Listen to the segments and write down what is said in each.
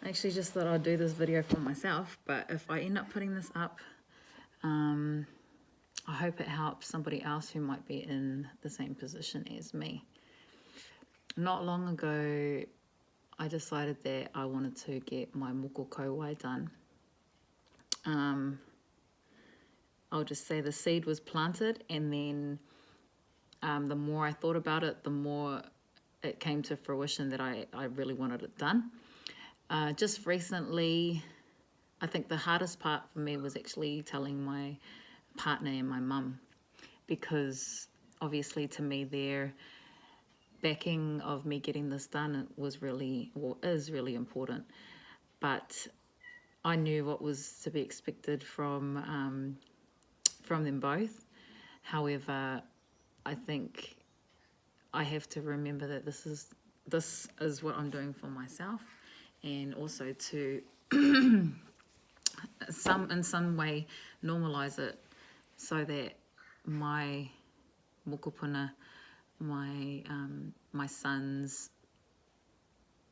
I actually just thought I'd do this video for myself, but if I end up putting this up, I hope it helps somebody else who might be in the same position as me. Not long ago, I decided that I wanted to get my Moko Kauae done. I'll just say the seed was planted, and then the more I thought about it, the more it came to fruition that I really wanted it done. Just recently, I think the hardest part for me was actually telling my partner and my mum, because obviously to me their backing of me getting this done was really, or is really important. But I knew what was to be expected from them both. However, I think I have to remember that this is what I'm doing for myself, and also to in some way normalize it, so that my mokopuna, my sons,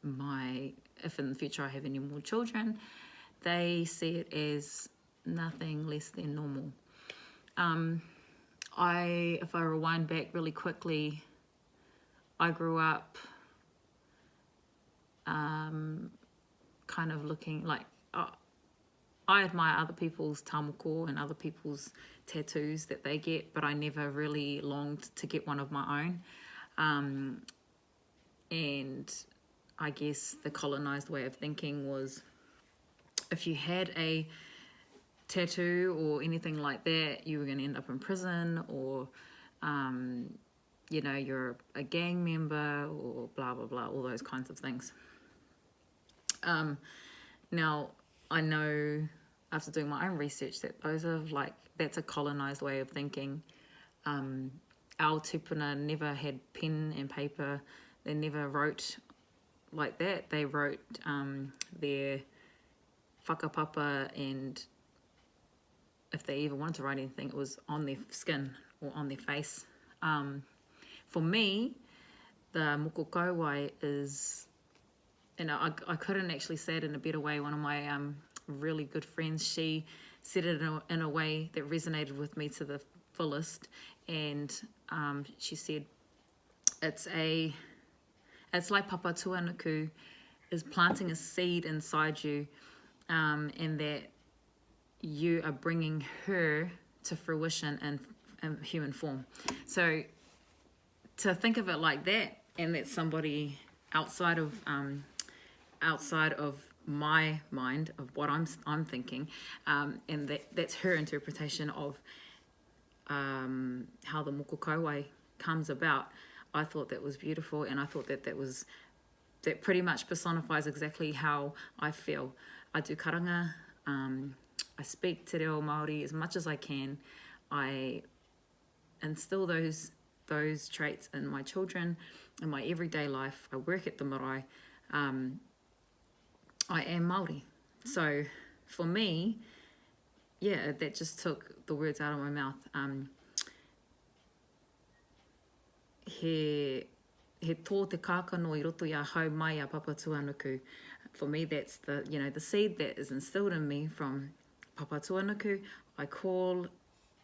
if in the future I have any more children, they see it as nothing less than normal. If I rewind back really quickly, I grew up kind of looking like, I admire other people's tamoko and other people's tattoos that they get, but I never really longed to get one of my own. And I guess the colonized way of thinking was, if you had a tattoo or anything like that, you were going to end up in prison, or you're a gang member, or blah blah blah, all those kinds of things. Now I know, after doing my own research, that that's a colonized way of thinking. Our tupuna never had pen and paper. They never wrote like that. They wrote their whakapapa, and if they ever wanted to write anything, it was on their skin or on their face. For me, the Moko Kauae is, I couldn't actually say it in a better way. One of my really good friends, she said it in a way that resonated with me to the fullest, and she said it's like Papa Tuanuku is planting a seed inside you, and that you are bringing her to fruition in human form. So to think of it like that, and that somebody outside of my mind, of what I'm thinking, and that's her interpretation of how the Moko Kauae comes about, I thought that was beautiful, and I thought that pretty much personifies exactly how I feel. I do karanga, I speak te reo Māori as much as I can. I instill those traits in my children, in my everyday life. I work at the marae. I am Māori. So for me, yeah, that just took the words out of my mouth. He tō te kākano I roto ia hau mai a Papa Tuanuku. For me, that's the seed that is instilled in me from Papa Tuanuku. I call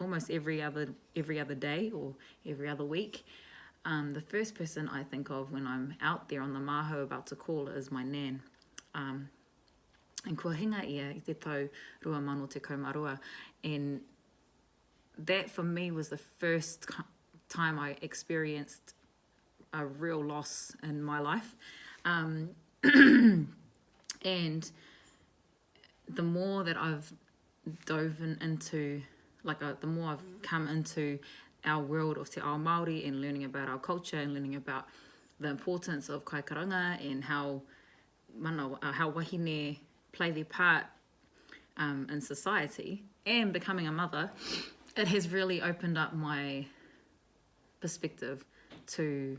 almost every other day or every other week. The first person I think of when I'm out there on the maho about to call is my nan. And kua hinga ia I te tau 2012. And that for me was the first time I experienced a real loss in my life. And the more that I've dove into, the more I've come into our world of te ao Māori, and learning about our culture, and learning about the importance of kaikaranga, and how wahine play their part in society, and becoming a mother, it has really opened up my perspective to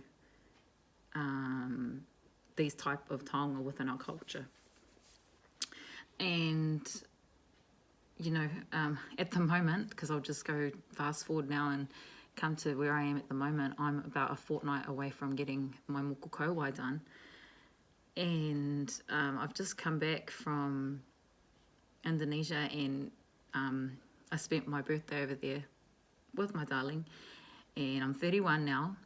these type of taonga within our culture. And at the moment, because I'll just go fast forward now and come to where I am at the moment, I'm about a fortnight away from getting my Moko Kauae done. And I've just come back from Indonesia, and I spent my birthday over there with my darling, and I'm 31 now.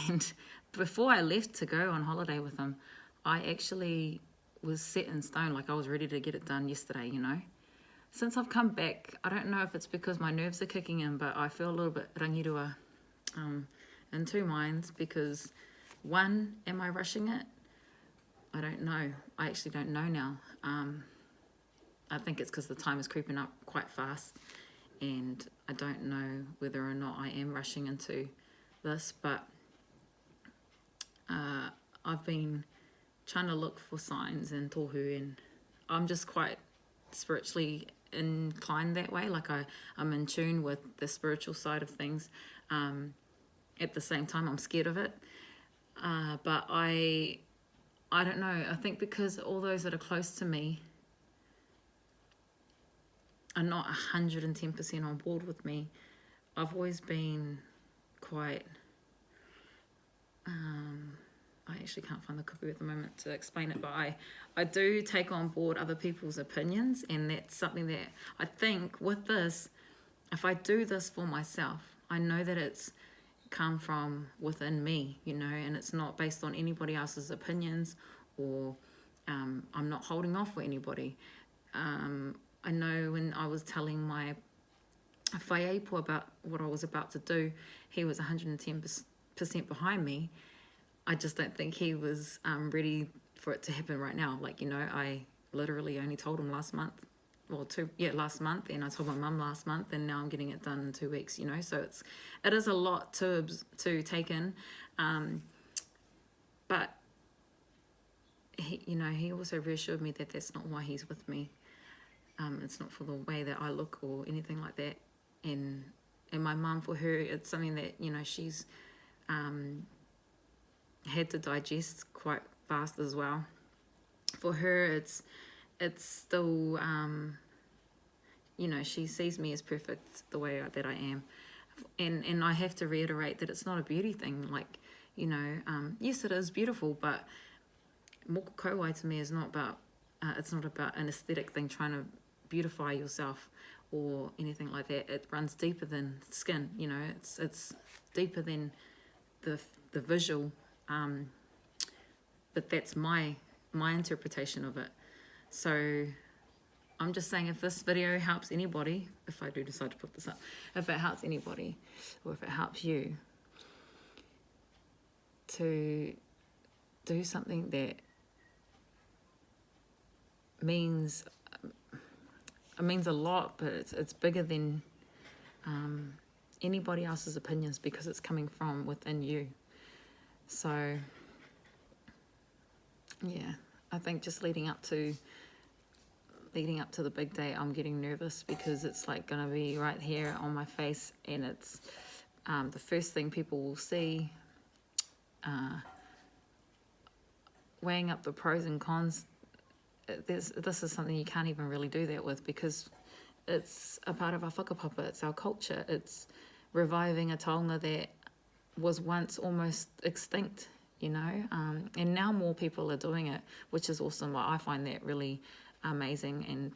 And before I left to go on holiday with him, I actually was set in stone, like I was ready to get it done yesterday, you know. Since I've come back, I don't know if it's because my nerves are kicking in, but I feel a little bit rangirua, in two minds, because one, am I rushing it? I don't know. I actually don't know now. I think it's because the time is creeping up quite fast, and I don't know whether or not I am rushing into this, but I've been trying to look for signs in tohu, and I'm just quite spiritually inclined that way. Like I'm in tune with the spiritual side of things. At the same time, I'm scared of it. But I don't know. I think because all those that are close to me are not 110% on board with me, I've always been quite... I actually can't find the copy at the moment to explain it, but I do take on board other people's opinions, and that's something that I think with this, if I do this for myself, I know that it's come from within me, you know, and it's not based on anybody else's opinions, or I'm not holding off for anybody. I know when I was telling my whaepo about what I was about to do, he was 110% behind me. I just don't think he was ready for it to happen right now. Like, you know, I literally only told him last month, last month, and I told my mum last month, and now I'm getting it done in 2 weeks, you know, so it is a lot to take in, but he also reassured me that that's not why he's with me. It's not for the way that I look or anything like that, and my mum, for her, it's something that, you know, she's had to digest quite fast as well. For her, it's still, you know, she sees me as perfect the way that I am, and I have to reiterate that it's not a beauty thing. Like, you know, yes, it is beautiful, but Moko Kauae to me is not about it's not about an aesthetic thing, trying to beautify yourself or anything like that. It runs deeper than skin, you know. It's deeper than the visual. But that's my interpretation of it. So I'm just saying, if this video helps anybody, if I do decide to put this up, if it helps anybody, or if it helps you to do something that means a lot, but it's bigger than anybody else's opinions, because it's coming from within you. So yeah, I think just leading up to the big day, I'm getting nervous, because it's like gonna be right here on my face, and it's the first thing people will see. Weighing up the pros and cons, this is something you can't even really do that with, because it's a part of our whakapapa, it's our culture, it's reviving a taonga that was once almost extinct, you know, and now more people are doing it, which is awesome. Like, I find that really amazing, and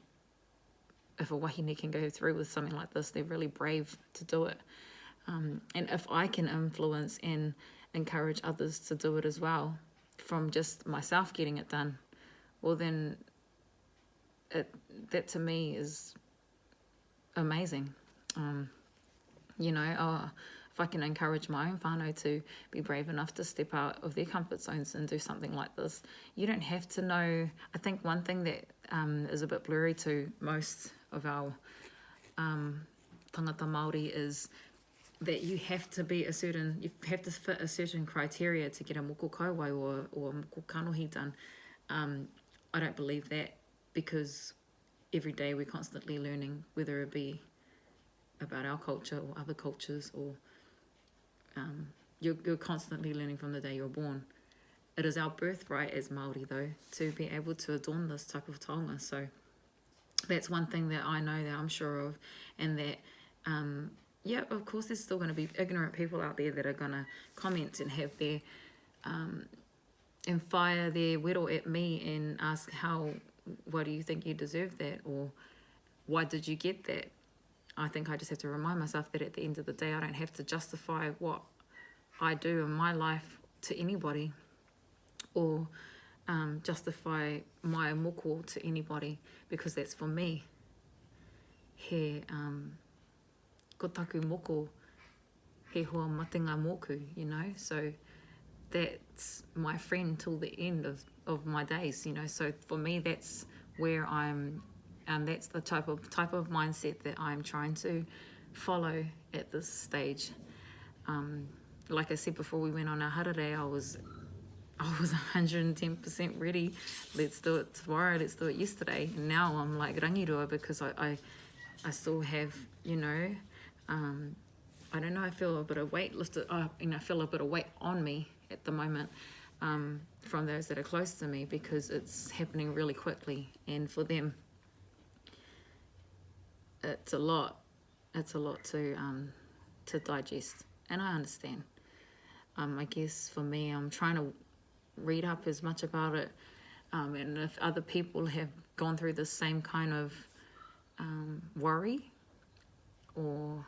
if a wahine can go through with something like this, they're really brave to do it, and if I can influence and encourage others to do it as well, from just myself getting it done, well then that to me is amazing. You know, if I can encourage my own whānau to be brave enough to step out of their comfort zones and do something like this, you don't have to know. I think one thing that is a bit blurry to most of our tangata Māori is that you have to fit a certain criteria to get a moko kauae or moko kanohi done. I don't believe that, because every day we're constantly learning, whether it be about our culture or other cultures, or you're constantly learning from the day you're born. It is our birthright as Māori, though, to be able to adorn this type of taonga. So that's one thing that I know, that I'm sure of, and that yeah, of course there's still going to be ignorant people out there that are going to comment and have their and fire their whittle at me and ask why do you think you deserve that, or why did you get that? I think I just have to remind myself that at the end of the day, I don't have to justify what I do in my life to anybody, or justify my moko to anybody, because that's for me. He ko taku moko, he hoa matinga moku, you know, so that's my friend till the end of my days, you know. So for me, that's where I'm, that's the type of mindset that I'm trying to follow at this stage. Like I said before we went on our harare, I was 110% ready. Let's do it tomorrow, let's do it yesterday. And now I'm like rangirua, because I still have, you know, I don't know, I feel a bit of weight lifted, I feel a bit of weight on me at the moment, from those that are close to me, because it's happening really quickly, and for them it's a lot to digest, and I understand. I guess for me, I'm trying to read up as much about it, and if other people have gone through the same kind of worry, or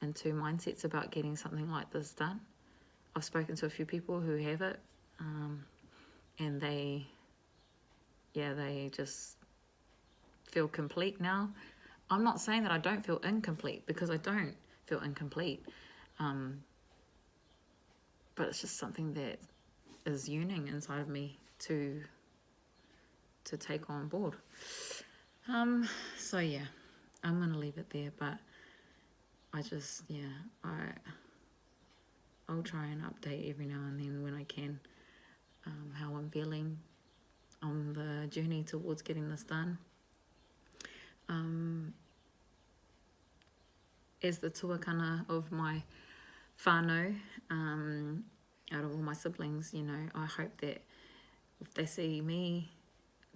into mindsets about getting something like this done. I've spoken to a few people who have it, and they just feel complete now. I'm not saying that I don't feel incomplete, because I don't feel incomplete, but it's just something that is yearning inside of me to take on board. So yeah, I'm gonna leave it there, but I just, I'll try and update every now and then when I can, how I'm feeling on the journey towards getting this done. As the tuakana of my whānau, out of all my siblings, you know, I hope that if they see me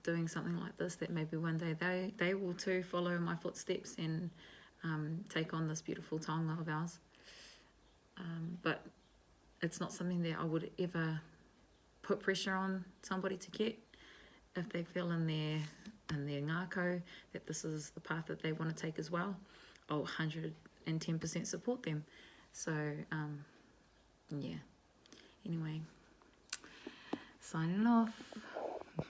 doing something like this, that maybe one day they will too follow in my footsteps and take on this beautiful taonga of ours. But it's not something that I would ever put pressure on somebody to get. If they feel in their ngākau that this is the path that they want to take as well, I'll 110% support them. So yeah, anyway, signing off.